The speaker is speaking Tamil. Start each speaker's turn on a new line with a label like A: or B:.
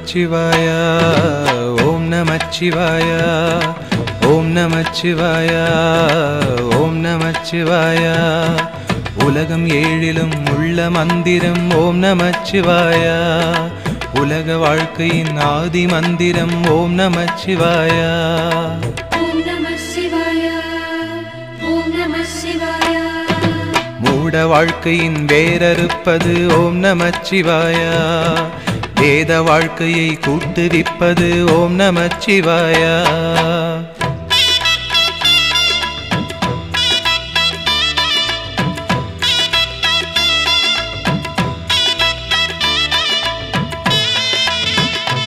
A: நமச்சிவாய ஓம் நமச்சிவாய ஓம் நமச்சிவாய ஓம் நமச்சிவாய உலகம் ஏழிலும் உள்ள மந்திரம் ஓம் நமச்சிவாய உலக வாழ்க்கையின் ஆதி மந்திரம் ஓம் நமச்சிவாய
B: ஓம் நமசிவாய ஓம் நமசிவாய
A: மூட வாழ்க்கையின் வேரறுப்பது ஓம் நமச்சிவாய வேத வாழ்க்கையை கூட்டுவிப்பது ஓம் நமச்சிவாய